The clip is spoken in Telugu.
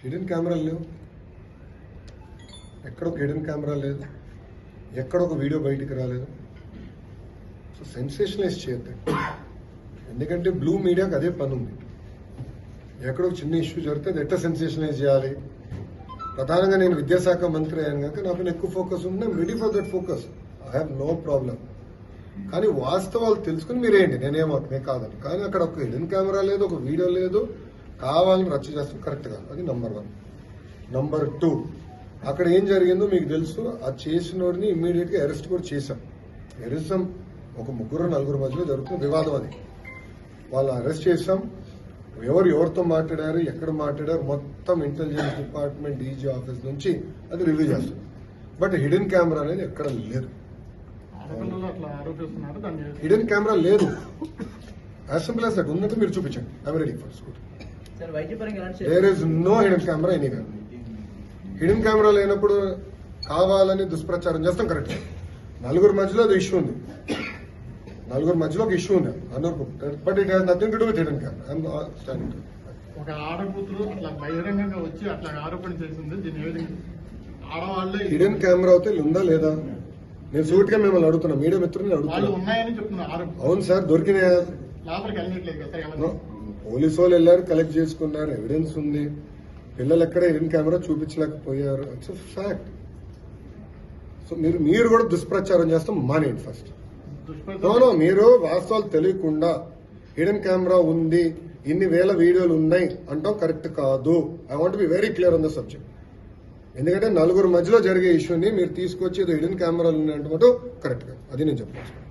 హిడెన్ కెమెరాలు లేవు, ఎక్కడ ఒక హిడెన్ కెమెరా లేదు, ఎక్కడ ఒక వీడియో బయటికి రాలేదు. సో సెన్సేషనలైజ్ చేయద్దు, ఎందుకంటే బ్లూ మీడియాకి అదే పని ఉంది. ఎక్కడో చిన్న ఇష్యూ జరిగితే అది ఎట్లా సెన్సేషనలైజ్ చేయాలి. ప్రధానంగా నేను విద్యాశాఖ మంత్రి అయ్యాను కనుక నాకు ఎక్కువ ఫోకస్ ఉంది. I'm ready for that focus, I have no problem. కానీ వాస్తవాలు తెలుసుకుని మీరేంటి, నేనే కాదని. కానీ అక్కడ ఒక హిడెన్ కెమెరా లేదు, ఒక వీడియో లేదు, కావాలని రచ్చ చేస్తాం, కరెక్ట్ కాదు. అది నంబర్ 1. నంబర్ 2, అక్కడ ఏం జరిగిందో మీకు తెలుసు. ఆ చేసినోడిని ఇమ్మీడియట్ గా అరెస్ట్ కూడా చేశాం. ఎరిసం ఒక 3-4 మధ్యలో జరుగుతున్న వివాదం అది. వాళ్ళు అరెస్ట్ చేశాం. ఎవరితో మాట్లాడారు, ఎక్కడ మాట్లాడారు, మొత్తం ఇంటెలిజెన్స్ డిపార్ట్మెంట్, డీజీ ఆఫీస్ నుంచి అది రివ్యూ చేస్తాం. బట్ హిడెన్ కెమెరా అనేది ఎక్కడ లేదు. హిడెన్ కెమెరా లేదు. As simple as that. ఉన్నట్టు మీరు చూపించండి. I'm ready for shoot. There is no hidden camera anywhere. Hidden camera లేనప్పుడు కావాలని దుష్ప్రచారం చేస్తాం, కరెక్ట్. 4 మధ్యలో అది ఇష్యూ ఉంది. 4 మధ్యలో ఒక ఇష్యూ ఉంది అనూర్పు. But it has nothing to do with hidden camera. I'm standing to. ఒక ఆడకూతురు అట్లా బహిరంగంగా వచ్చి అట్లా ఆరోపణ చేసింది. దీని ఏ విధంగా ఆడవాళ్ళే హిడెన్ కెమెరా అయితే ఉందా లేదా నేను సూట్ గా మిమ్మల్ని అడుగుతున్నా, మీడియా మిత్రులు వాళ్ళు ఉన్నాయని చెప్తున్నారు. అవును సార్, దొరికినాయా? లోపలికి వెళ్ళట్లేదు కదా సార్. పోలీసు వాళ్ళు వెళ్ళారు, కలెక్ట్ చేసుకున్నారు, ఎవిడెన్స్ ఉంది. పిల్లలు ఎక్కడ హిడెన్ కెమెరా చూపించలేకపోయారు. It's fact. సో మీరు కూడా దుష్ప్రచారం చేస్తాం మానేయండి ఫస్ట్. మీరు వాస్తవాలు తెలియకుండా హిడెన్ కెమెరా ఉంది, ఇన్ని వేల వీడియోలు ఉన్నాయి అంటాం కరెక్ట్ కాదు. I want be very clear on the subject. ఎందుకంటే 4 మధ్యలో జరిగే ఇష్యూని మీరు తీసుకొచ్చి హిడెన్ కెమెరాలు ఉన్నాయంటే కరెక్ట్ కాదు. అది నేను చెప్పాను.